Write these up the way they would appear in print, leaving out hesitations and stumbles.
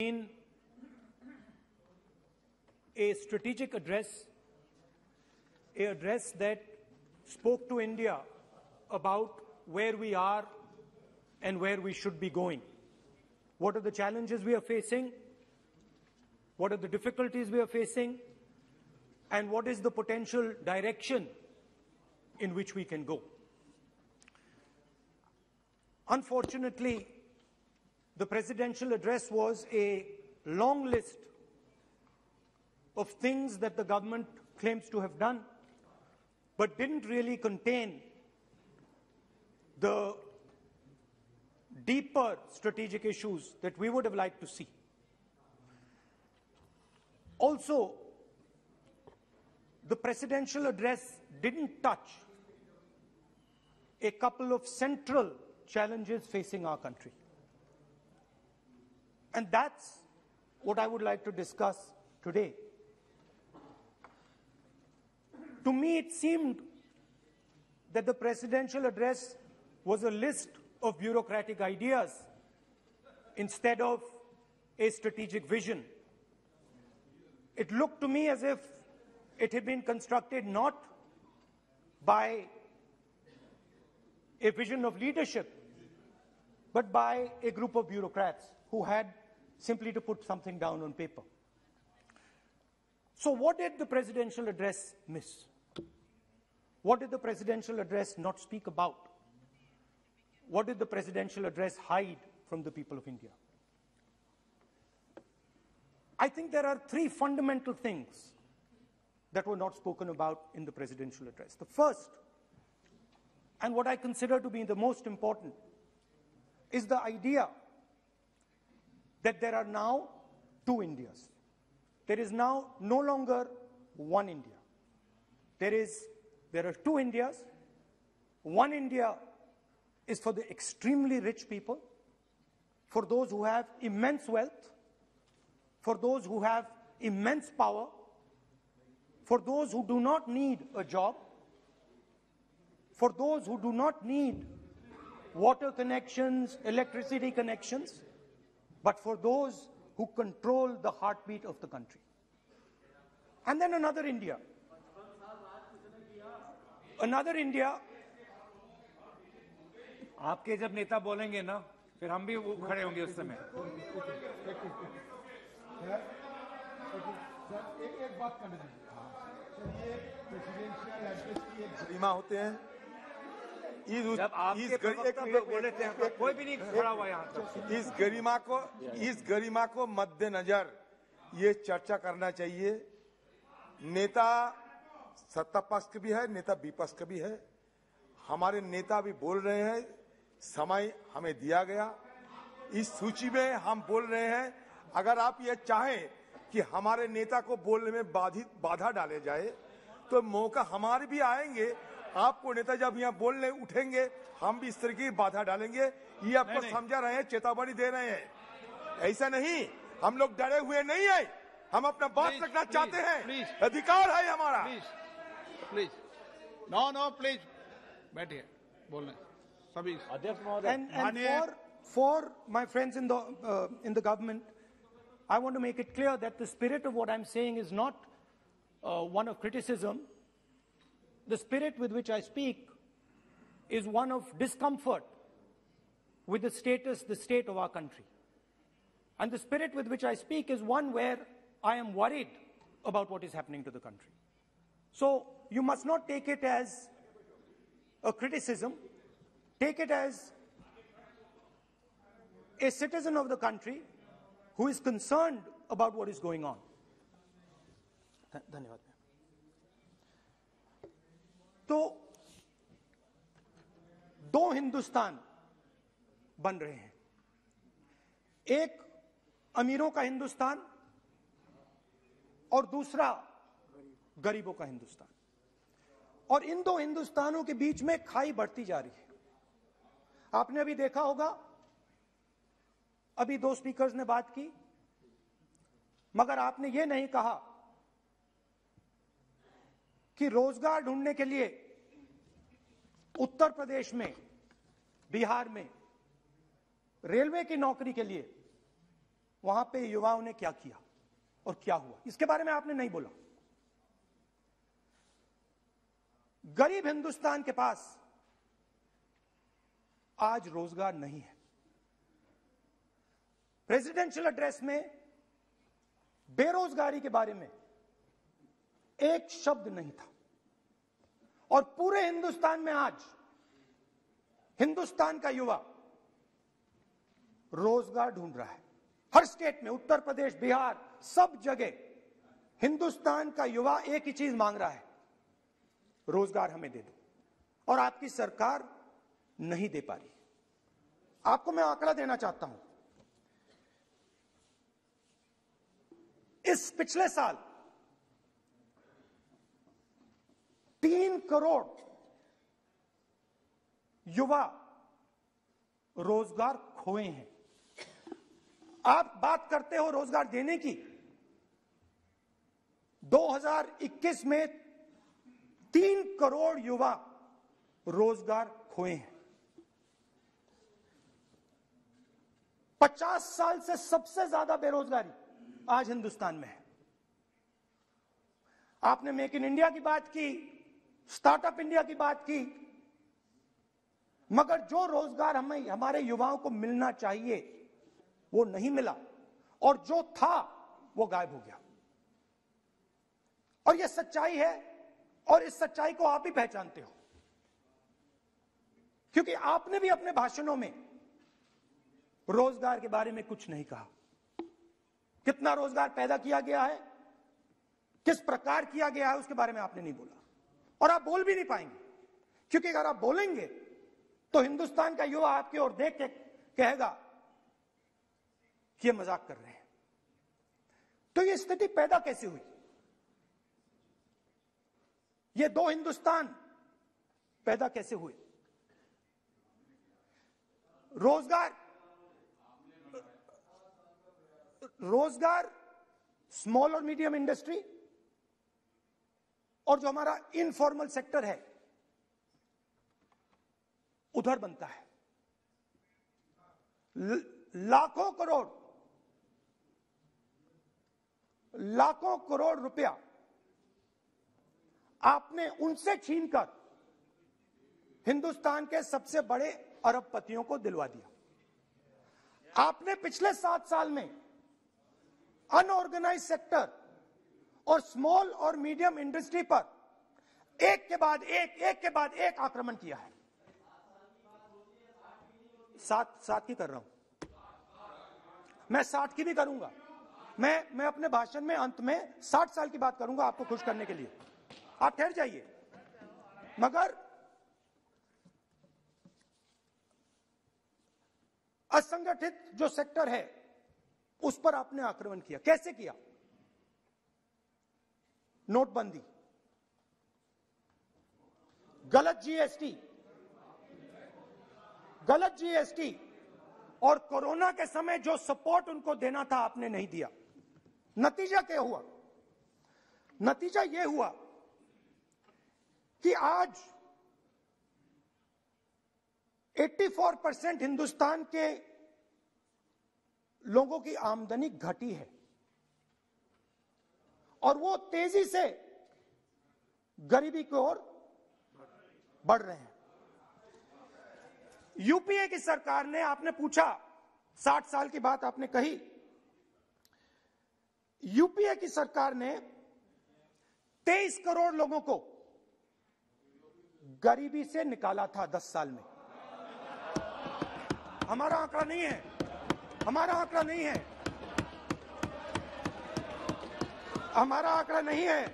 In a strategic address, an address that spoke to India about where we are and where we should be going. What are the challenges we are facing? What are the difficulties we are facing? And what is the potential direction in which we can go? Unfortunately, the presidential address was a long list of things that the government claims to have done, but didn't really contain the deeper strategic issues that we would have liked to see. Also, the presidential address didn't touch a couple of central challenges facing our country. And that's what I would like to discuss today. To me, it seemed that the presidential address was a list of bureaucratic ideas instead of a strategic vision. It looked to me as if it had been constructed not by a vision of leadership, but by a group of bureaucrats who had simply to put something down on paper. So what did the presidential address miss? What did the presidential address not speak about? What did the presidential address hide from the people of India? I think there are three fundamental things that were not spoken about in the presidential address. The first, and what I consider to be the most important, is the idea that there are now two Indias. There is now no longer one India. There are two Indias. One India is for the extremely rich people, for those who have immense wealth, for those who have immense power, for those who do not need a job, for those who do not need water connections, electricity connections, but for those who control the heartbeat of the country. And then another India. Another India. आपके जब नेता बोलेंगे ना, फिर हम भी खड़े होंगे उस समय. एक बात करने दीजिए. ये प्रेसिडेंशियल एड्रेस की एक गरिमा होते हैं. जब आपके प्रवक्ता बोले थे, कोई भी नहीं खड़ा हुआ यहाँ तक. इस गरिमा को मद्देनजर ये चर्चा करना चाहिए. नेता सत्ता पक्ष का भी है, नेता विपक्ष का भी है. हमारे नेता भी बोल रहे हैं, समय हमें दिया गया. इस सूची में हम बोल रहे हैं. अगर आप ये चाहें कि हमारे नेता को बोलने में बाधा डाले जाए, तो मौका हमारे भी आएंगे. आपको नेता जब यहाँ बोलने उठेंगे, हम भी इस तरह की बाधा डालेंगे. ये आपको समझा रहे हैं, चेतावनी दे रहे हैं. ऐसा नहीं, हम लोग डरे हुए नहीं है. हम अपना बात रखना चाहते हैं. अधिकार है हमारा. प्लीज नो प्लीज बैठिए, बोलने सभी. And for my friends in the government, I want to make it clear that the spirit of what I'm saying is not one of criticism. The spirit with which I speak is one of discomfort with the state of our country. And the spirit with which I speak is one where I am worried about what is happening to the country. So you must not take it as a criticism. Take it as a citizen of the country who is concerned about what is going on. धन्यवाद. तो दो हिंदुस्तान बन रहे हैं. एक अमीरों का हिंदुस्तान और दूसरा गरीबों का हिंदुस्तान. और इन दो हिंदुस्तानों के बीच में खाई बढ़ती जा रही है. आपने अभी देखा होगा, अभी दो स्पीकर्स ने बात की, मगर आपने ये नहीं कहा कि रोजगार ढूंढने के लिए उत्तर प्रदेश में, बिहार में रेलवे की नौकरी के लिए वहां पे युवाओं ने क्या किया और क्या हुआ, इसके बारे में आपने नहीं बोला। गरीब हिंदुस्तान के पास आज रोजगार नहीं है। प्रेसिडेंशियल एड्रेस में बेरोजगारी के बारे में एक शब्द नहीं था, और पूरे हिंदुस्तान में आज हिंदुस्तान का युवा रोजगार ढूंढ रहा है। हर स्टेट में, उत्तर प्रदेश, बिहार, सब जगह हिंदुस्तान का युवा एक ही चीज मांग रहा है, रोजगार हमें दे दो। और आपकी सरकार नहीं दे पा रही। आपको मैं आंकड़ा देना चाहता हूं। इस पिछले साल 3 करोड़ युवा रोजगार खोए हैं। आप बात करते हो रोजगार देने की। 2021 में 3 करोड़ युवा रोजगार खोए हैं। 50 साल से सबसे ज्यादा बेरोजगारी आज हिंदुस्तान में है। आपने मेक इन इंडिया की बात की, स्टार्टअप इंडिया की बात की, मगर जो रोजगार हमें, हमारे युवाओं को मिलना चाहिए, वो नहीं मिला, और जो था वो गायब हो गया। और ये सच्चाई है, और इस सच्चाई को आप भी पहचानते हो, क्योंकि आपने भी अपने भाषणों में रोजगार के बारे में कुछ नहीं कहा। कितना रोजगार पैदा किया गया है, किस प्रकार किया गया है, उसके बारे में आपने नहीं बोला, और आप बोल भी नहीं पाएंगे, क्योंकि अगर आप बोलेंगे तो हिंदुस्तान का युवा आपकी ओर देख के कहेगा कि ये मजाक कर रहे हैं। तो ये स्थिति पैदा कैसे हुई? ये 2 हिंदुस्तान पैदा कैसे हुए? रोजगार स्मॉल और मीडियम इंडस्ट्री और जो हमारा इनफॉर्मल सेक्टर है, उधर बनता है। लाखों करोड़ रुपया आपने उनसे छीनकर हिंदुस्तान के सबसे बड़े अरबपतियों को दिलवा दिया। आपने पिछले 7 साल में अनऑर्गेनाइज्ड सेक्टर और स्मॉल और मीडियम इंडस्ट्री पर एक के बाद एक आक्रमण किया है। 7 की कर रहा हूं मैं, 60 की भी करूंगा मैं अपने भाषण में अंत में 60 साल की बात करूंगा आपको खुश करने के लिए। आप ठहर जाइए। मगर असंगठित जो सेक्टर है उस पर आपने आक्रमण किया। कैसे किया? नोटबंदी, गलत जीएसटी और कोरोना के समय जो सपोर्ट उनको देना था आपने नहीं दिया। नतीजा क्या हुआ? नतीजा यह हुआ कि आज 84% हिंदुस्तान के लोगों की आमदनी घटी है, और वो तेजी से गरीबी की ओर बढ़ रहे हैं। यूपीए की सरकार ने, आपने पूछा 60 साल की बात आपने कही, यूपीए की सरकार ने 23 करोड़ लोगों को गरीबी से निकाला था 10 साल में। हमारा आंकड़ा नहीं है, हमारा आंकड़ा नहीं है, हमारा आंकड़ा नहीं है।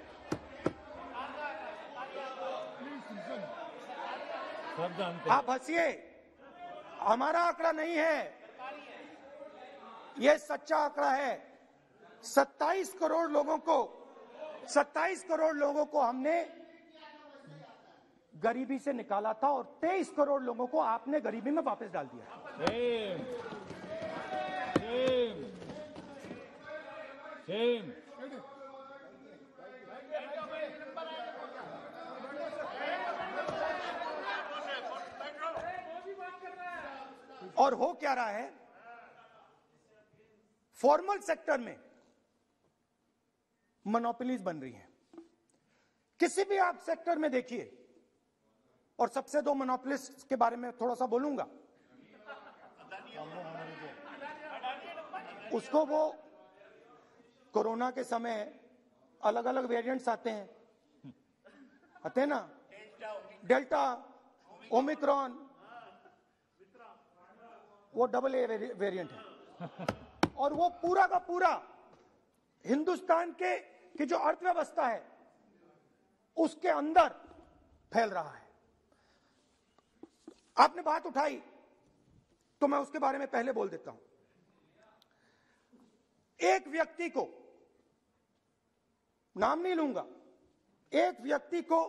आप हंसिए, हमारा आंकड़ा नहीं है, यह सच्चा आंकड़ा है। 27 करोड़ लोगों को हमने गरीबी से निकाला था, और 23 करोड़ लोगों को आपने गरीबी में वापस डाल दिया। और हो क्या रहा है? फॉर्मल सेक्टर में मोनोपोलीज बन रही हैं। किसी भी आप सेक्टर में देखिए, और सबसे दो मोनोपोलिस्ट के बारे में थोड़ा सा बोलूंगा। उसको वो कोरोना के समय अलग अलग वेरिएंट्स आते हैं ना, डेल्टा, ओमिक्रॉन, वो AA वेरिएंट है, और वो पूरा का पूरा हिंदुस्तान की जो अर्थव्यवस्था है उसके अंदर फैल रहा है। आपने बात उठाई तो मैं उसके बारे में पहले बोल देता हूं। एक व्यक्ति को, नाम नहीं लूंगा, एक व्यक्ति को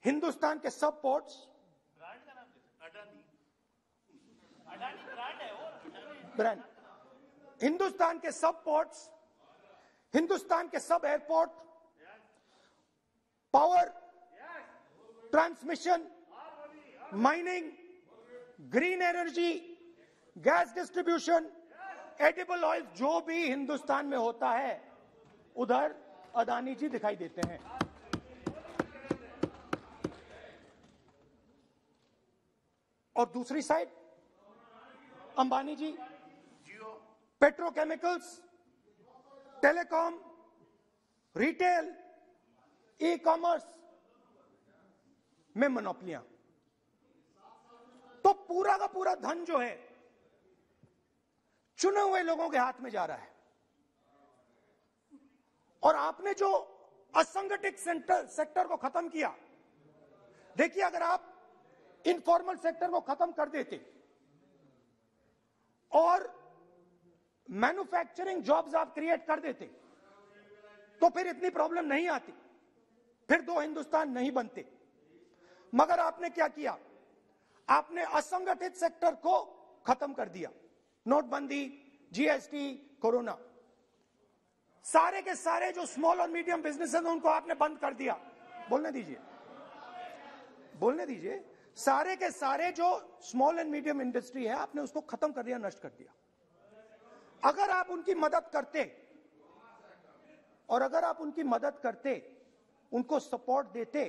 हिंदुस्तान के सब पोर्ट्स, ब्रांड, हिंदुस्तान के सब पोर्ट्स, हिंदुस्तान के सब airport, power transmission, mining, green energy, gas distribution, edible oil, जो भी हिंदुस्तान में होता है उधर अदानी जी दिखाई देते हैं। और दूसरी side Ambani ji petrochemicals, telecom, retail, e commerce में मोनोपोलियां। तो पूरा का पूरा धन जो है चुने हुए लोगों के हाथ में जा रहा है। और आपने जो असंगठित सेक्टर को खत्म किया, देखिए अगर आप इनफॉर्मल सेक्टर को खत्म कर देते और मैन्युफैक्चरिंग जॉब्स आप क्रिएट कर देते तो फिर इतनी प्रॉब्लम नहीं आती, फिर दो हिंदुस्तान नहीं बनते। मगर आपने क्या किया? आपने असंगठित सेक्टर को खत्म कर दिया। नोटबंदी, जीएसटी, कोरोना, सारे के सारे जो स्मॉल और मीडियम बिजनेसेस उनको आपने बंद कर दिया। बोलने दीजिए, बोलने दीजिए। सारे के सारे जो स्मॉल एंड मीडियम इंडस्ट्री है आपने उसको खत्म कर दिया, नष्ट कर दिया। अगर आप उनकी मदद करते, और अगर आप उनकी मदद करते, उनको सपोर्ट देते,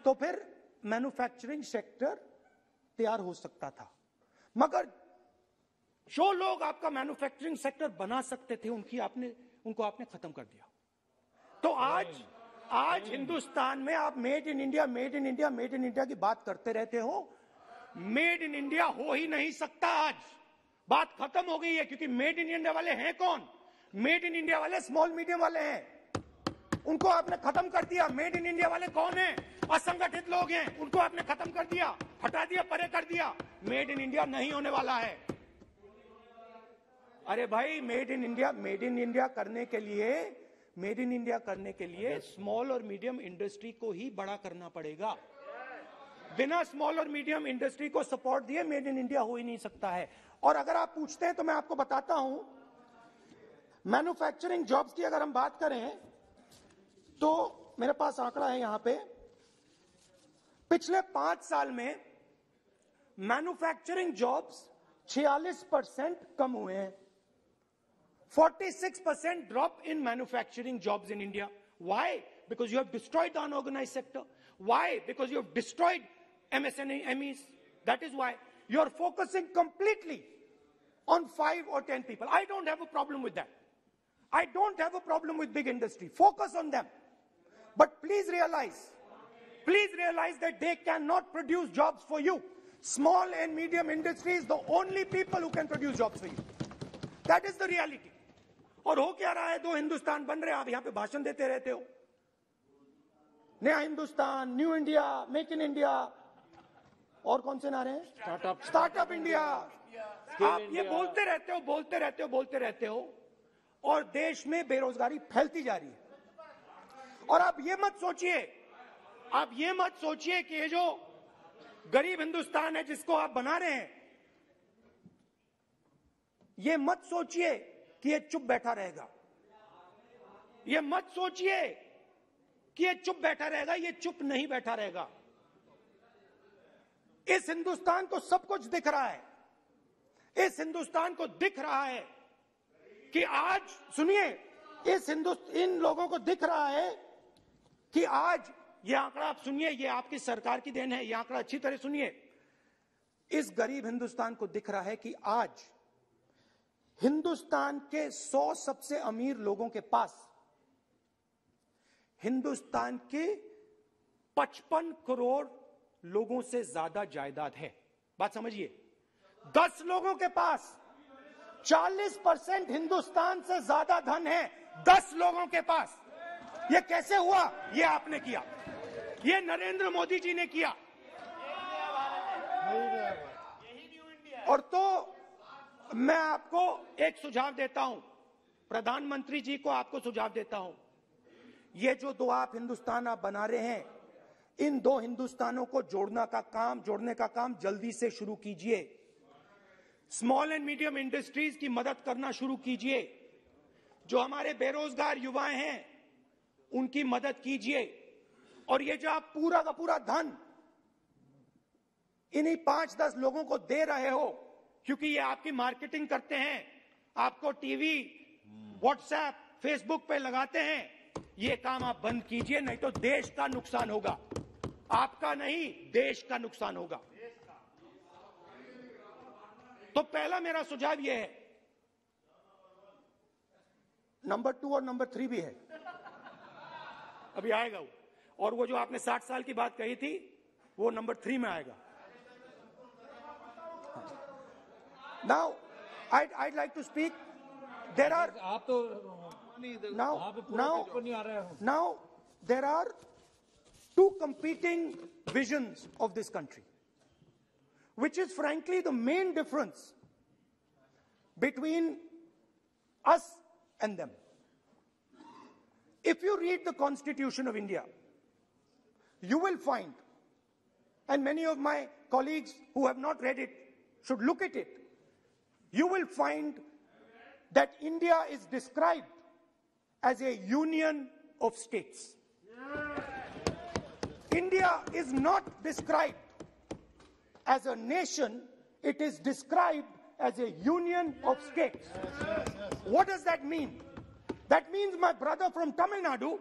तो फिर मैन्युफैक्चरिंग सेक्टर तैयार हो सकता था। मगर जो लोग आपका मैन्युफैक्चरिंग सेक्टर बना सकते थे उनको आपने खत्म कर दिया। तो आज हिंदुस्तान में आप made in India, made in India, made in India की बात करते रहते हो। मेड इन इंडिया हो ही नहीं सकता। आज बात खत्म हो गई है, क्योंकि मेड इन इंडिया वाले हैं कौन? मेड इन इंडिया वाले स्मॉल मीडियम वाले हैं, उनको आपने खत्म कर दिया। मेड इन इंडिया वाले कौन हैं? असंगठित लोग हैं, उनको आपने खत्म कर दिया, हटा दिया, परे कर दिया। मेड इन इंडिया नहीं होने वाला है। अरे भाई, मेड इन इंडिया करने के लिए स्मॉल और मीडियम इंडस्ट्री को ही बड़ा करना पड़ेगा। बिना स्मॉल और मीडियम इंडस्ट्री को सपोर्ट दिए मेड इन इंडिया हो ही नहीं सकता है। और अगर आप पूछते हैं तो मैं आपको बताता हूं, मैन्युफैक्चरिंग जॉब्स की अगर हम बात करें तो मेरे पास आंकड़ा है यहां पे। पिछले 5 साल में मैन्युफैक्चरिंग जॉब्स 46% कम हुए हैं। 46% drop in manufacturing jobs in India. Why? Because you have destroyed the unorganized sector. Why? Because you have destroyed MSMEs. That is why you are focusing completely on 5 or 10 people. I don't have a problem with that. I don't have a problem with big industry. Focus on them. But please realize that they cannot produce jobs for you. Small and medium industry is the only people who can produce jobs for you. That is the reality. और हो क्या रहा है? दो हिंदुस्तान बन रहे हैं। आप यहां पे भाषण देते रहते हो, नया Hindustan, new India, make in India, और कौन से नारे हैं? Startup India. आप ये बोलते रहते हो और देश में बेरोजगारी फैलती जा रही है। और आप ये मत सोचिए कि ये जो गरीब हिंदुस्तान है जिसको आप बना रहे हैं, ये मत सोचिए कि ये चुप बैठा रहेगा। ये मत सोचिए कि ये चुप बैठा रहेगा। ये चुप नहीं बैठा रहेगा। इस हिंदुस्तान को सब कुछ दिख रहा है। इस हिंदुस्तान को दिख रहा है कि आज सुनिए, इन लोगों को दिख रहा है कि आज ये आंकड़ा आप सुनिए, ये आपकी सरकार की देन है, ये आंकड़ा अच्छी तरह सुनिए। इस गरीब हिंदुस्तान को दिख रहा है कि आज हिंदुस्तान के 100 सबसे अमीर लोगों के पास हिंदुस्तान के 55 करोड़ लोगों से ज्यादा जायदाद है। बात समझिए, 10 लोगों के पास 40% हिंदुस्तान से ज्यादा धन है, 10 लोगों के पास। ये कैसे हुआ? ये आपने किया, ये नरेंद्र मोदी जी ने किया। और तो मैं आपको एक सुझाव देता हूं, प्रधानमंत्री जी को आपको सुझाव देता हूं, ये जो दो आप हिंदुस्तान आप बना रहे हैं, इन दो हिंदुस्तानों को जोड़ने का काम जल्दी से शुरू कीजिए। स्मॉल एंड मीडियम इंडस्ट्रीज की मदद करना शुरू कीजिए। जो हमारे बेरोजगार युवाएं हैं उनकी मदद कीजिए। और ये जो आप पूरा का पूरा धन इन्हीं 5-10 लोगों को दे रहे हो, क्योंकि ये आपकी मार्केटिंग करते हैं, आपको टीवी, व्हाट्सएप, फेसबुक पे लगाते हैं, ये काम आप बंद कीजिए, नहीं तो देश का नुकसान होगा। आपका नहीं, देश का नुकसान होगा। तो पहला मेरा सुझाव यह है। नंबर 2 और नंबर 3 भी है, अभी आएगा वो। और वो जो आपने 60 साल की बात कही थी, वो नंबर 3 में आएगा। Now, I'd like to speak. There are आप तो now there are 2 competing visions of this country, which is frankly the main difference between us and them. If you read the Constitution of India, you will find, and many of my colleagues who have not read it should look at it, you will find that India is described as a union of states. India is not described as a nation, it is described as a union of states. What does that mean? That means my brother from Tamil Nadu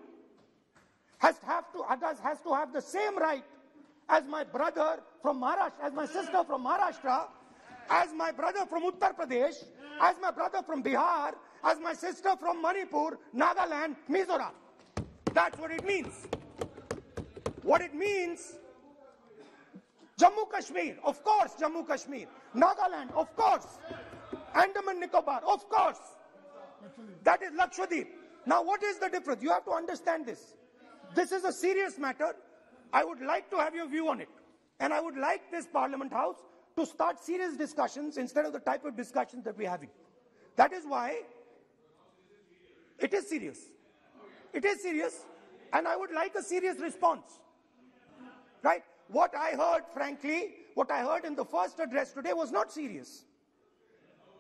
has to have the same right as my brother from Maharashtra, as my sister from Maharashtra, as my brother from Uttar Pradesh, as my brother from Bihar, as my sister from Manipur, Nagaland, Mizoram. That's what it means. What it means, Jammu Kashmir, of course, Jammu Kashmir. Nagaland, of course. Andaman Nicobar, of course. That is Lakshadweep. Now what is the difference? You have to understand this. This is a serious matter. I would like to have your view on it. And I would like this Parliament House to start serious discussions instead of the type of discussions that we're having. That is why it is serious. It is serious, and I would like a serious response. Right? What I heard, frankly, what I heard in the first address today was not serious.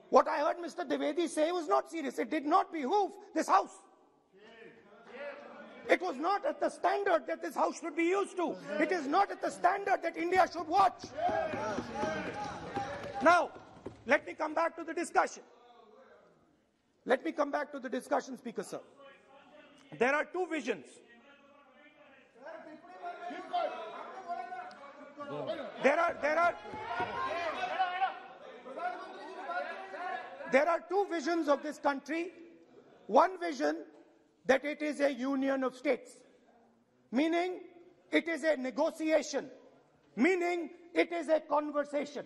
What I heard Mr. Dwivedi say was not serious. It did not behoove this House. It was not at the standard that this House should be used to. It is not at the standard that India should watch. Now, let me come back to the discussion. Let me come back to the discussion, Speaker Sir. There are 2 visions. There are 2 visions of this country. One vision that it is a union of states, meaning it is a negotiation, meaning it is a conversation,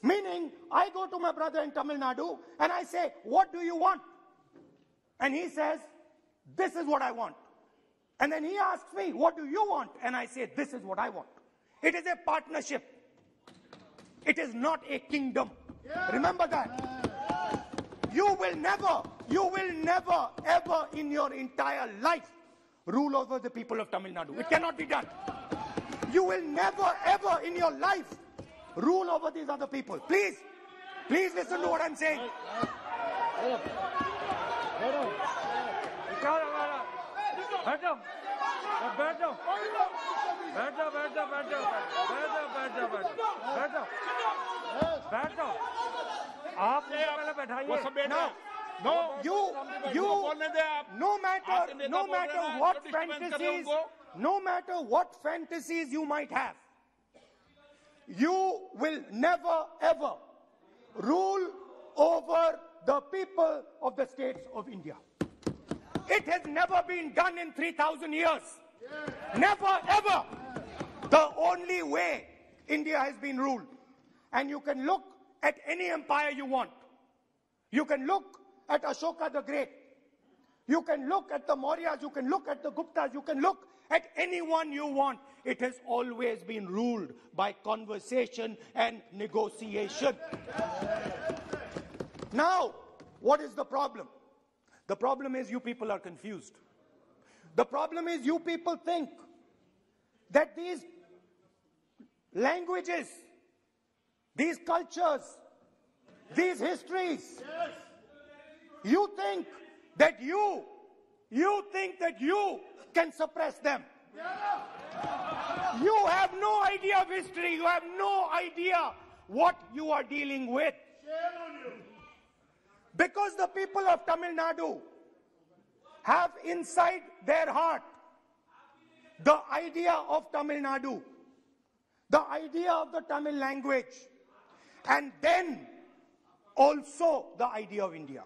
meaning I go to my brother in Tamil Nadu and I say, what do you want? And he says, this is what I want. And then he asks me, what do you want? And I say, this is what I want. It is a partnership. It is not a kingdom. Remember that. You will never, ever in your entire life rule over the people of Tamil Nadu. It cannot be done. You will never, ever in your life rule over these other people. Please listen to what I'm saying. आप पहले बैठाइए। no matter what fantasies you might have, you will never ever rule over the people of the states of India. It has never been done in 3,000 years. Never ever. The only way India has been ruled. And you can look at any empire you want. You can look at Ashoka the Great. You can look at the Mauryas, you can look at the Guptas, you can look at anyone you want. It has always been ruled by conversation and negotiation. Now, what is the problem? The problem is you people are confused. The problem is you people think that these languages, these cultures, these histories, you think that you can suppress them. You have no idea of history. You have no idea what you are dealing with. Because the people of Tamil Nadu have inside their heart the idea of Tamil Nadu, the idea of the Tamil language, and then also the idea of India.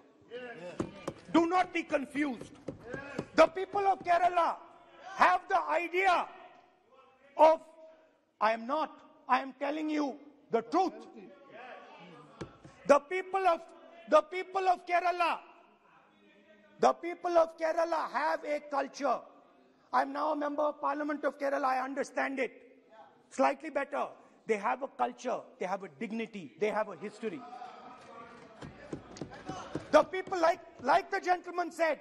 Do not be confused. The people of Kerala have the idea of, I am telling you the truth. The people of Kerala have a culture. I am now a member of Parliament of Kerala. I understand it slightly better. They have a culture, they have a dignity, they have a history. The people, like the gentleman said,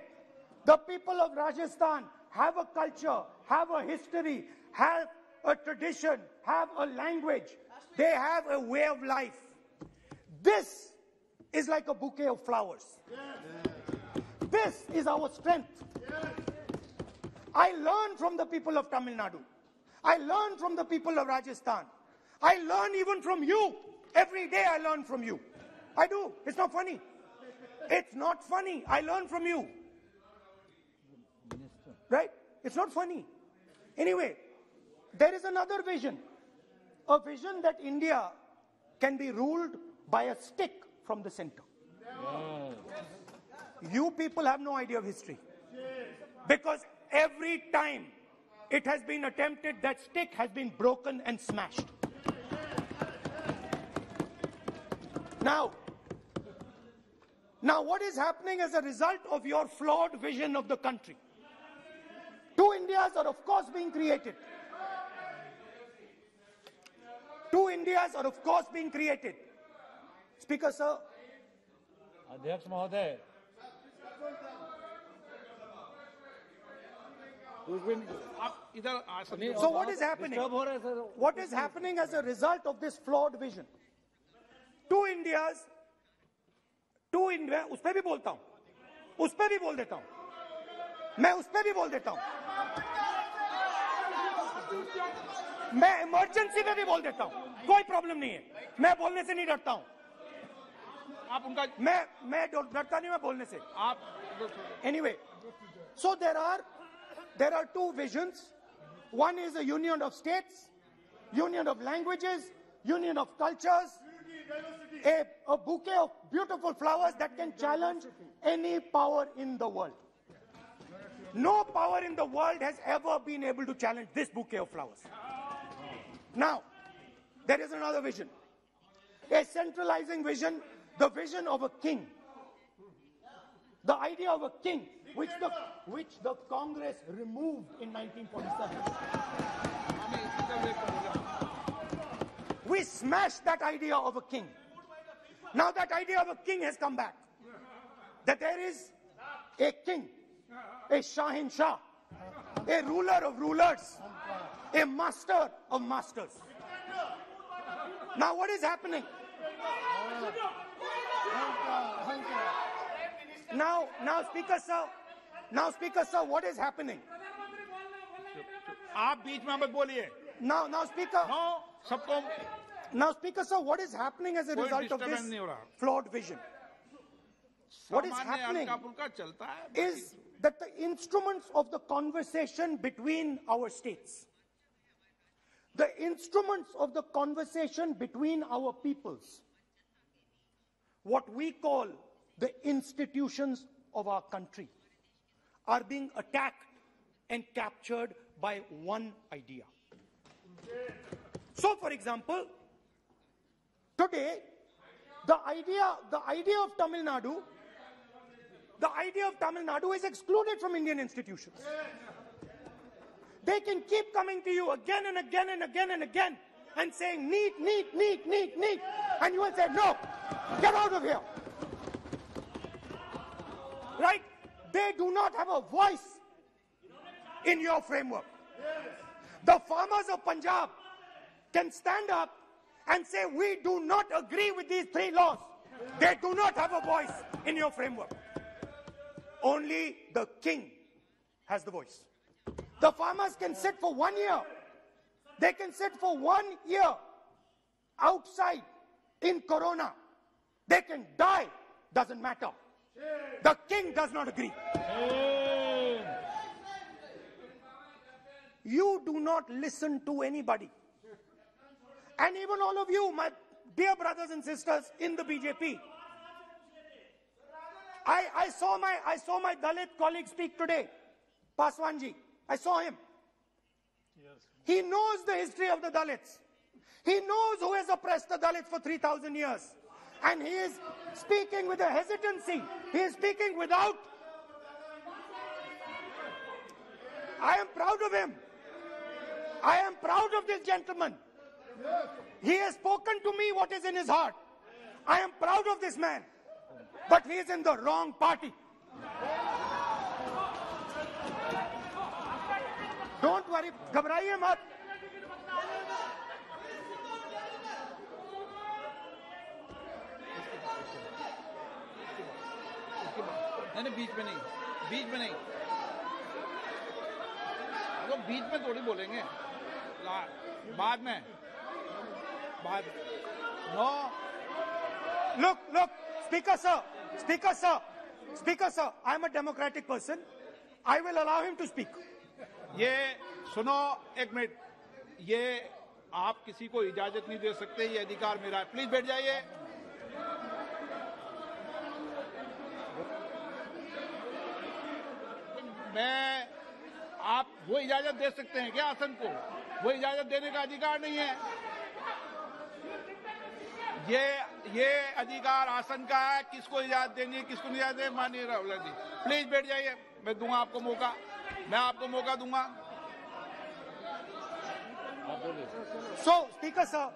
the people of Rajasthan have a culture, have a history, have a tradition, have a language. They have a way of life. This is like a bouquet of flowers. This is our strength. I learn from the people of Tamil Nadu. I learn from the people of Rajasthan. I learn even from you. Every day I learn from you. I do. It's not funny. It's not funny. I learn from you. Right? It's not funny. Anyway, there is another vision. A vision that India can be ruled by a stick from the center. You people have no idea of history. Because every time it has been attempted, that stick has been broken and smashed. Now what is happening as a result of your flawed vision of the country? Two Indias are of course being created. Two Indias are of course being created. Speaker, sir. Adhyaksh Mahoday. So what is happening? What is happening as a result of this flawed vision? Two Indias, उस पे भी बोलता हूं, उस पे भी बोल देता हूं, मैं उस पे भी बोल देता हूं, मैं इमरजेंसी में भी बोल देता हूं, कोई प्रॉब्लम नहीं है, मैं बोलने से नहीं डरता हूं, आप उनका मैं डरता नहीं मैं बोलने से, आप anyway, so there are two visions. One is a union of states, union of languages, union of cultures, a bouquet of beautiful flowers that can challenge any power in the world. No power in the world has ever been able to challenge this bouquet of flowers. Now, there is another vision, a centralizing vision, the vision of a king. The idea of a king, which the Congress removed in 1947. We smashed that idea of a king. Now that idea of a king has come back. That there is a king, a Shahin Shah, a ruler of rulers, a master of masters. Now what is happening? Now, Speaker Sir, what is happening? आप बीच में मत बोलिए. Now, Speaker. No, सबको. Now, Speaker Sir, what is happening as a result of this flawed vision? what is happening is that the instruments of the conversation between our states, the instruments of the conversation between our peoples, what we call the institutions of our country, are being attacked and captured by one idea. So, for example, today, the idea of Tamil Nadu is excluded from Indian institutions. They can keep coming to you again and again and again and again and saying, need, and you will say, no, get out of here. Right? They do not have a voice in your framework. The farmers of Punjab can stand up and say, we do not agree with these 3 laws. They do not have a voice in your framework. Only the king has the voice. The farmers can sit for 1 year. They can sit for 1 year outside in Corona. They can die, doesn't matter. The king does not agree. You do not listen to anybody. And even all of you, my dear brothers and sisters in the BJP, I saw my Dalit colleague speak today, Paswanji. I saw him. He knows the history of the Dalits. He knows who has oppressed the Dalits for 3,000 years. And he is speaking with a hesitancy. He is speaking without. I am proud of him. I am proud of this gentleman. He has spoken to me what is in his heart. I am proud of this man. But he is in the wrong party. Don't worry, घबराइए मत. नहीं, बीच में नहीं. तो बीच में थोड़ी बोलेंगे. बाद में. No. Look, Speaker sir, I am a democratic person. I will allow him to speak. ये सुनो एक मिनट. ये आप किसी को इजाजत नहीं दे सकते. ये अधिकार मेरा है. प्लीज बैठ जाइए. आप वो इजाजत दे सकते हैं क्या आसन को? वो इजाजत देने का अधिकार नहीं है. ये अधिकार आसन का है. किसको इजाजत देनी है, किसको नहीं इजाजत देनी. माननीय राहुल जी प्लीज बैठ जाइए. मैं दूंगा आपको मौका. मैं आपको मौका दूंगा. So, Speaker sir.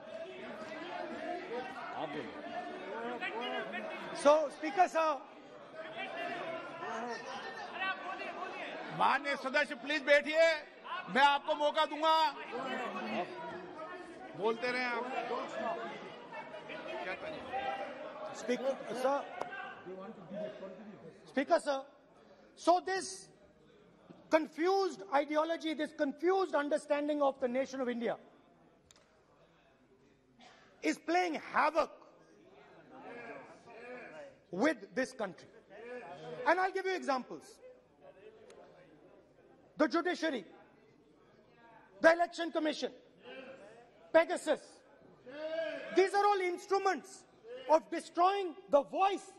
माननीय सदस्य प्लीज बैठिए. मैं आपको मौका दूंगा. बोलते रहे आप. Speaker sir. So this confused ideology, this confused understanding of the nation of India is playing havoc with this country. And I'll give you examples. The judiciary, the election commission, Pegasus. These are all instruments of destroying the voice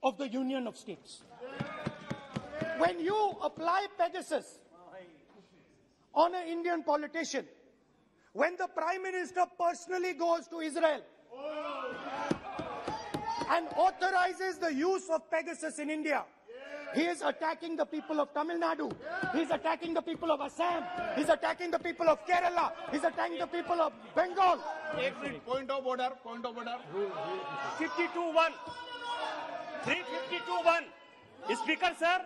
of the Union of States. When you apply Pegasus on an Indian politician, when the Prime Minister personally goes to Israel and authorizes the use of Pegasus in India, he is attacking the people of Tamil Nadu. He is attacking the people of Assam. He is attacking the people of Kerala. He is attacking the people of Bengal. Point of order. 52(1). 352(1). Speaker sir,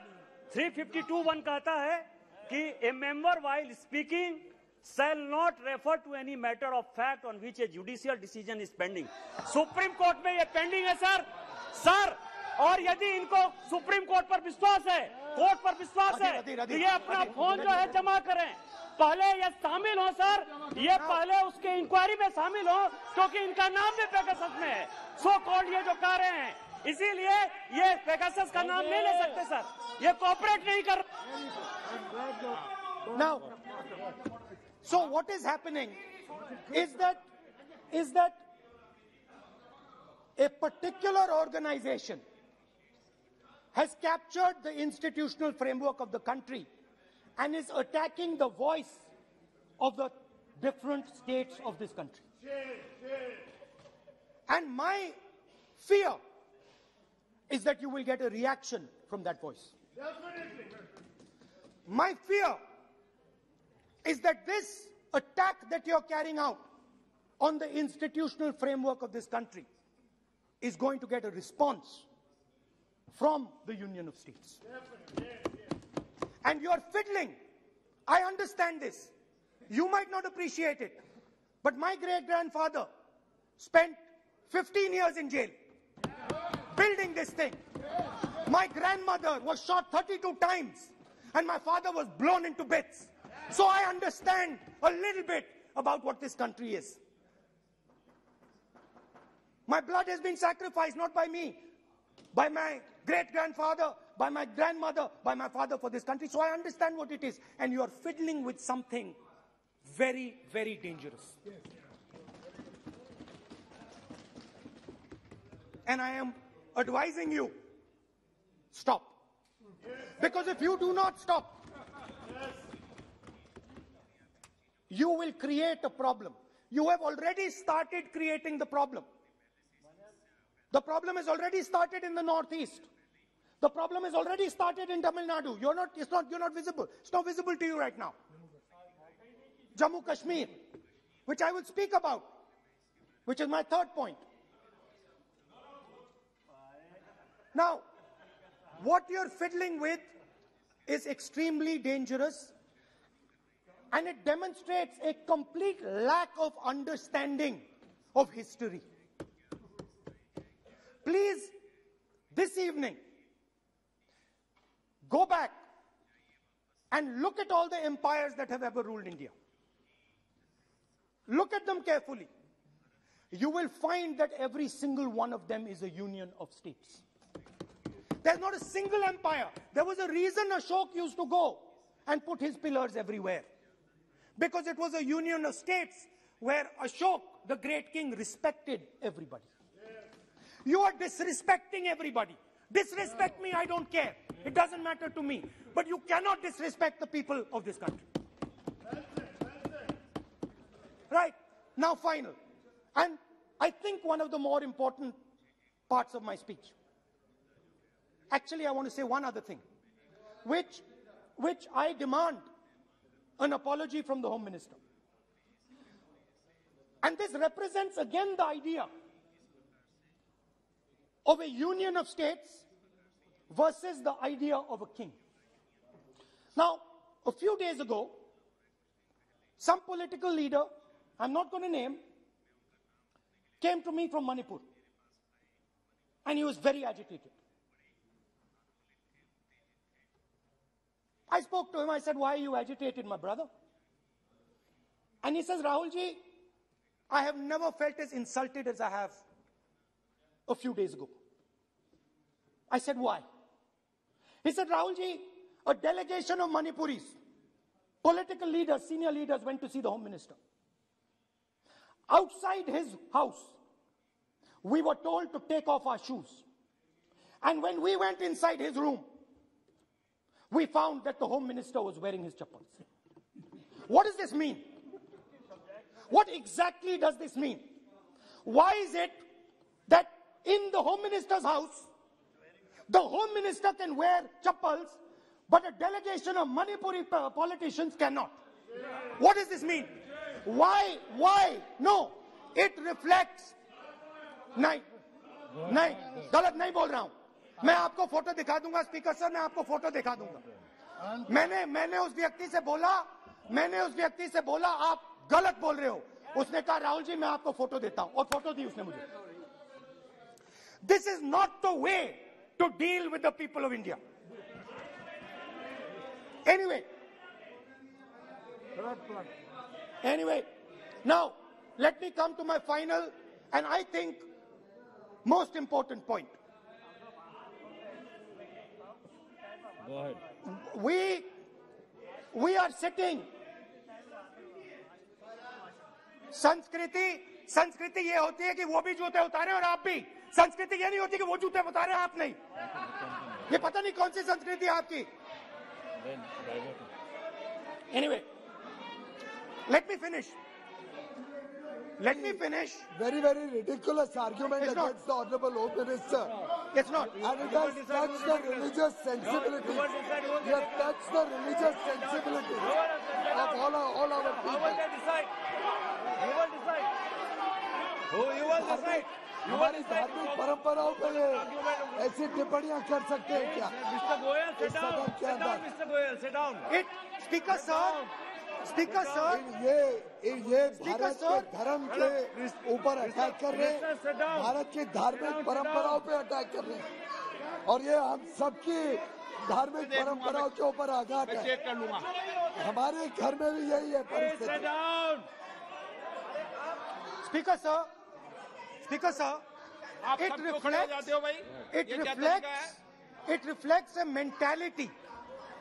352(1) कहता है कि a member while speaking shall not refer to any matter of fact on which a judicial decision is pending. Supreme court में ये pending है sir. और यदि इनको supreme court पर विश्वास है, कोर्ट पर विश्वास है, तो ये अपना फोन जो है जमा करें. पहले ये शामिल हो सर. ये पहले उसके इंक्वायरी में शामिल हो, क्योंकि इनका नाम भी पेगासस में है. सो कॉल्ड ये जो कह रहे हैं इसीलिए ये पेगासस का नाम नहीं ले सकते सर, ये कोऑपरेट नहीं कर। Now, so what is happening is that a particular organization has captured the institutional framework of the country and is attacking the voice of the different states of this country. And my fear is that you will get a reaction from that voice. My fear is that this attack that you're carrying out on the institutional framework of this country is going to get a response from the Union of States. And you're fiddling. I understand this. You might not appreciate it, but my great-grandfather spent 15 years in jail building this thing. My grandmother was shot 32 times and my father was blown into bits. So I understand a little bit about what this country is. My blood has been sacrificed, not by me, by my great-grandfather, by my grandmother, by my father for this country. So I understand what it is. And you are fiddling with something very, very dangerous. And I am advising you, stop. Because if you do not stop, you will create a problem. You have already started creating the problem. The problem has already started in the Northeast. The problem has already started in Tamil Nadu. You're not visible. It's not visible to you right now. Jammu Kashmir, which I will speak about, which is my third point. Now, what you're fiddling with is extremely dangerous, and it demonstrates a complete lack of understanding of history. Please, this evening, go back and look at all the empires that have ever ruled India. Look at them carefully. You will find that every single one of them is a union of states. There's not a single empire. There was a reason Ashok used to go and put his pillars everywhere. Because it was a union of states where Ashok, the great king, respected everybody. You are disrespecting everybody. Disrespect me, I don't care. It doesn't matter to me. But you cannot disrespect the people of this country. Right. Now, final. And I think one of the more important parts of my speech. Actually, I want to say one other thing, which I demand an apology from the Home Minister. And this represents again the idea of a union of states versus the idea of a king. Now, a few days ago, some political leader, I'm not going to name, came to me from Manipur. And he was very agitated. I spoke to him, I said, why are you agitated, my brother? And he says, Rahul ji, I have never felt as insulted as I have a few days ago. I said, why? He said, Rahul ji, a delegation of Manipuris, political leaders, senior leaders went to see the Home Minister. Outside his house, we were told to take off our shoes. And when we went inside his room, we found that the Home Minister was wearing his chappals. What does this mean? What exactly does this mean? Why is it that in the Home Minister's house, the Home Minister can wear chappals, but a delegation of Manipuri politicians cannot? What does this mean? Why? No, it reflects. नहीं, गलत नहीं बोल रहा हूं. मैं आपको photo दिखा दूंगा स्पीकर सर, मैं आपको फोटो दिखा दूंगा. मैंने उस व्यक्ति से बोला आप गलत बोल रहे हो. उसने कहा राहुल जी मैं आपको फोटो देता हूं, और फोटो दी उसने मुझे. This is not the way to deal with the people of India. Anyway, now let me come to my final and I think most important point. Go ahead. We are sitting. संस्कृति ये होती है कि वो भी जूते उतारे और आप भी. संस्कृति ये नहीं होती कि वो जूते उतारे आप नहीं. ये पता नहीं कौन सी संस्कृति है आपकी. Anyway, let me finish. Very, very ridiculous argument against the Honorable Home Minister. It's not. And it has touched the religious sensibility. You have touched the religious sensibility of all our people. You will decide. You will decide. हमारी धार्मिक परंपराओं पे ऐसी टिप्पणियां कर सकते हैं क्या? Mr. Goyal, sit down. Mr. Goyal, sit down. Speaker sir. ये भारत के धर्म के ऊपर अटैक कर रहे हैं, भारत की धार्मिक परंपराओं पे अटैक कर रहे हैं, और ये हम सबकी धार्मिक परंपराओं के ऊपर आघात है. चेक कर लूंगा. हमारे घर में भी यही है परिस्थिति. Speaker sir, it reflects a mentality.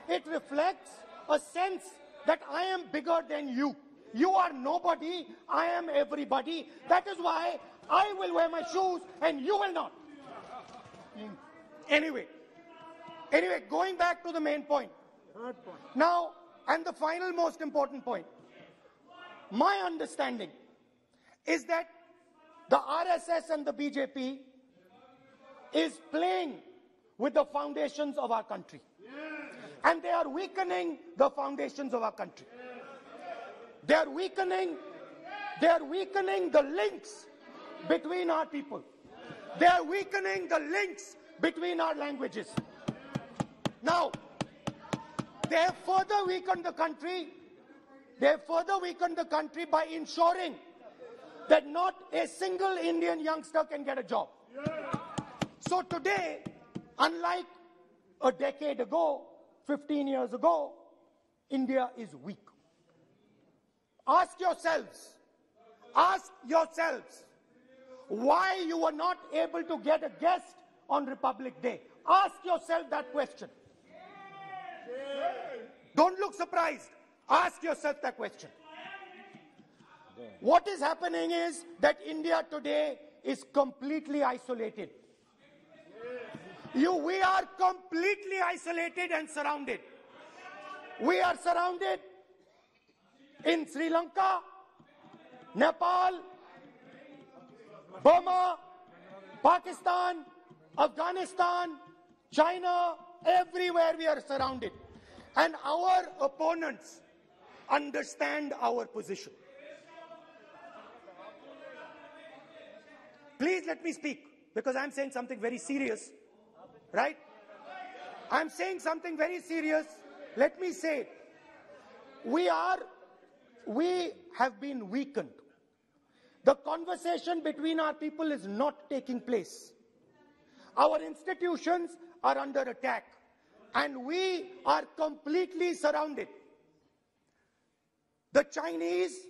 It reflects a sense that I am bigger than you. You are nobody, I am everybody. That is why I will wear my shoes and you will not. Anyway, going back to the main point. Now, and the final most important point. My understanding is that the RSS and the BJP is playing with the foundations of our country. And they are weakening the foundations of our country. They are weakening the links between our people. They are weakening the links between our languages. Now, they have further weakened the country. They have further weakened the country by ensuring that not a single Indian youngster can get a job. So today, unlike a decade ago, 15 years ago, India is weak. Ask yourselves, why you were not able to get a guest on Republic Day. Ask yourself that question. Don't look surprised. Ask yourself that question. What is happening is that India today is completely isolated. We are completely isolated and surrounded. We are surrounded in Sri Lanka, Nepal, Burma, Pakistan, Afghanistan, China, everywhere we are surrounded. And our opponents understand our position. Please let me speak, because I'm saying something very serious, right? I'm saying something very serious. Let me say, we have been weakened. The conversation between our people is not taking place. Our institutions are under attack, and we are completely surrounded. The Chinese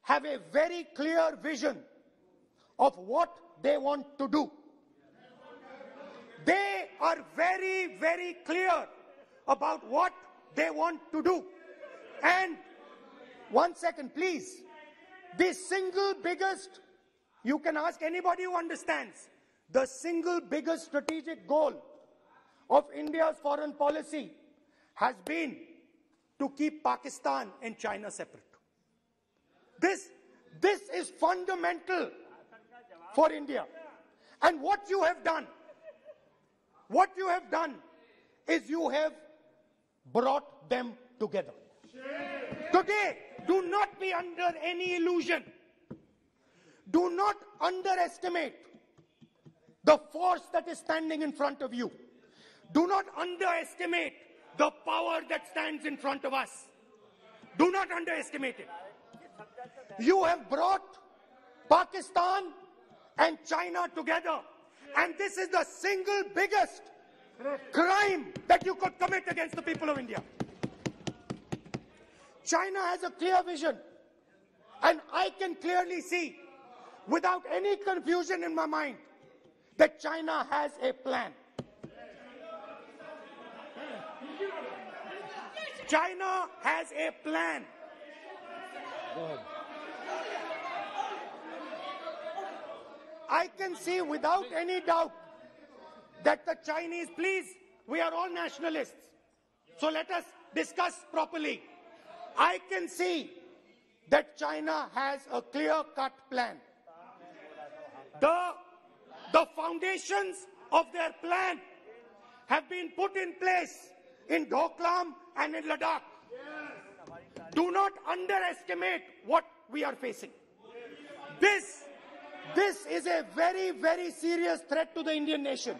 have a very clear vision of what they want to do. They are very, very clear about what they want to do. And 1 second, please. The single biggest, you can ask anybody who understands, the single biggest strategic goal of India's foreign policy has been to keep Pakistan and China separate. This is fundamental for India. And what you have done is you have brought them together. Today, do not be under any illusion. Do not underestimate the force that is standing in front of you. Do not underestimate the power that stands in front of us. Do not underestimate it. You have brought Pakistan and China together, and this is the single biggest crime that you could commit against the people of India. China has a clear vision, and I can clearly see, without any confusion in my mind, that China has a plan. China has a plan. I can see without any doubt that the Chinese, please, we are all nationalists, so let us discuss properly. I can see that China has a clear-cut plan. The foundations of their plan have been put in place in Doklam and in Ladakh. Do not underestimate what we are facing. This is a very, very serious threat to the Indian nation.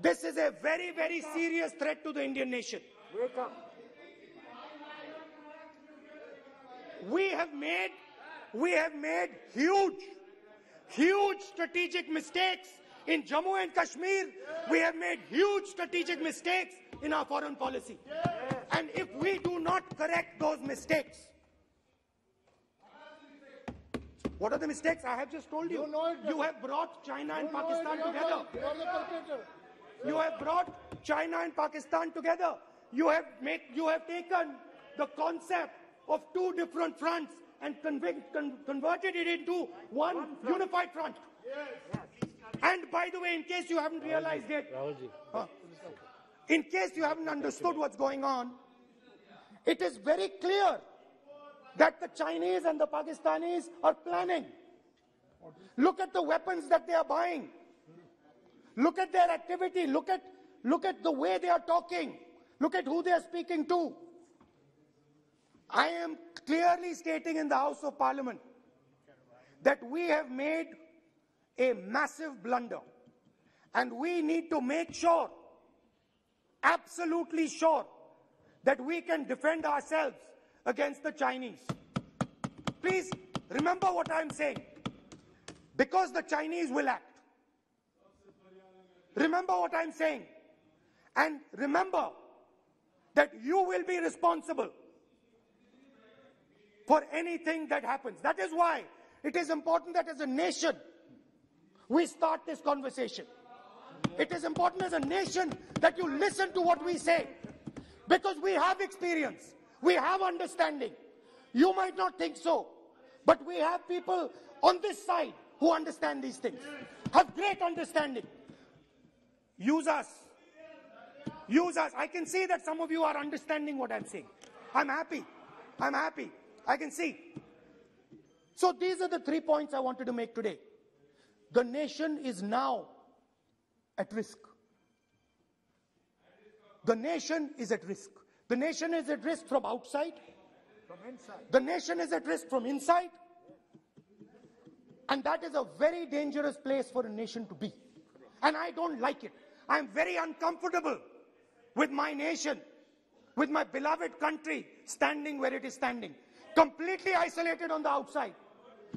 This is a very, very serious threat to the Indian nation. Wake up. We have made huge strategic mistakes in Jammu and Kashmir. We have made huge strategic mistakes in our foreign policy. And if we do not correct those mistakes, what are the mistakes? I have just told you. You have brought China and Pakistan together. You have brought China and Pakistan together. You have taken the concept of two different fronts and converted it into one unified front. And by the way, in case you haven't realized it, in case you haven't understood what's going on, it is very clear that the Chinese and the Pakistanis are planning. Look at the weapons that they are buying. Look at their activity. Look at the way they are talking. Look at who they are speaking to. I am clearly stating in the House of Parliament that we have made a massive blunder, and we need to make sure, absolutely sure, that we can defend ourselves against the Chinese. Please remember what I'm saying, because the Chinese will act. Remember what I'm saying, and remember that you will be responsible for anything that happens. That is why it is important that as a nation we start this conversation. It is important as a nation that you listen to what we say, because we have experience, we have understanding. You might not think so, but we have people on this side who understand these things, have great understanding. Use us. Use us. I can see that some of you are understanding what I'm saying. I'm happy. I'm happy. I can see. So these are the 3 points I wanted to make today. The nation is now at risk. The nation is at risk. The nation is at risk from outside. From inside. The nation is at risk from inside. And that is a very dangerous place for a nation to be. And I don't like it. I'm very uncomfortable with my nation, with my beloved country standing where it is standing. Completely isolated on the outside,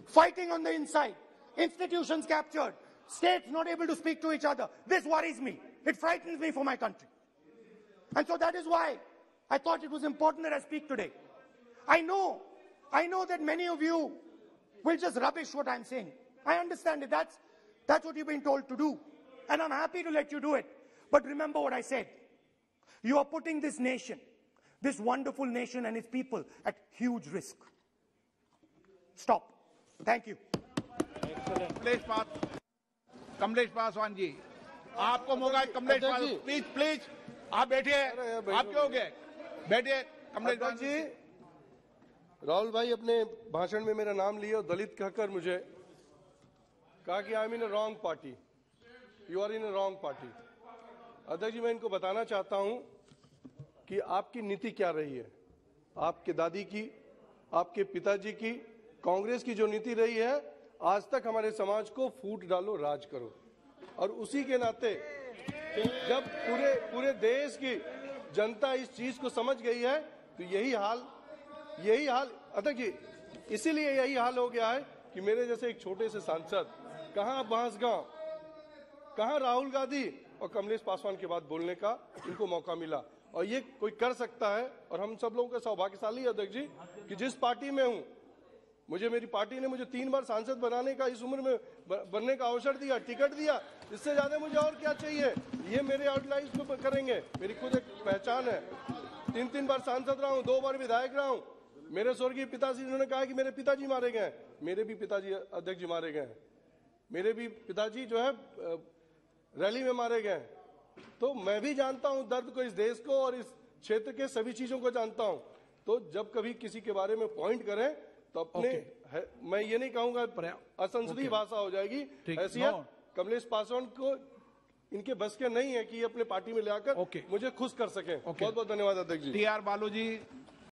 fighting on the inside, institutions captured, states not able to speak to each other. This worries me. It frightens me for my country. And so that is why I thought it was important that I speak today. I know that many of you will just rubbish what I'm saying. I understand it. That's what you've been told to do. And I'm happy to let you do it. But remember what I said. You are putting this nation, this wonderful nation and its people at huge risk. Stop. Thank you. Kamlesh Paswan ji, आपको मौका है। Kamlesh Paswan, please please आप बैठिए। आप क्यों हो गए? बैठिए कमलेश पासवान जी। राहुल भाई अपने भाषण में मेरा नाम लिए और दलित कहकर मुझे कहा कि I am in a wrong party, you are in a wrong party. अध्यक्ष जी, मैं इनको बताना चाहता हूं कि आपकी नीति क्या रही है। आपके दादी की, आपके पिताजी की, कांग्रेस की जो नीति रही है, आज तक हमारे समाज को फूट डालो, राज करो। और उसी के नाते जब पूरे देश की जनता इस चीज को समझ गई है, तो यही हाल अध्यक्ष जी, इसीलिए यही हाल हो गया है कि मेरे जैसे एक छोटे से सांसद, कहां बांसगांव, कहां राहुल गांधी और कमलेश पासवान के बाद बोलने का इनको मौका मिला। और ये कोई कर सकता है, और हम सब लोगों के सौभाग्यशाली है अध्यक्ष जी कि जिस पार्टी में हूं, मेरी पार्टी ने मुझे 3 बार सांसद बनाने का, इस उम्र में बनने का अवसर दिया, टिकट दिया। इससे ज्यादा मुझे और क्या चाहिए? ये मेरे आउटलाइंस को करेंगे, मेरी खुद एक पहचान है। 3 बार सांसद रहा हूँ, 2 बार विधायक रहा हूँ। मेरे स्वर्गीय पिताजी ने कहा कि मेरे पिताजी मारे गए, मेरे भी पिताजी अध्यक्ष जी मारे गए, मेरे भी पिताजी जो है रैली में मारे गए। तो मैं भी जानता हूं दर्द को, इस देश को और इस क्षेत्र के सभी चीजों को जानता हूं। तो जब कभी किसी के बारे में पॉइंट करें तो अपने मैं ये नहीं कहूंगा असंसदीय भाषा हो जाएगी। हैसियत कमलेश पासवान को इनके बस के नहीं है कि अपने पार्टी में ले आकर मुझे खुश कर सके। बहुत बहुत धन्यवाद अध्यक्ष जी। टी आर बालू जी।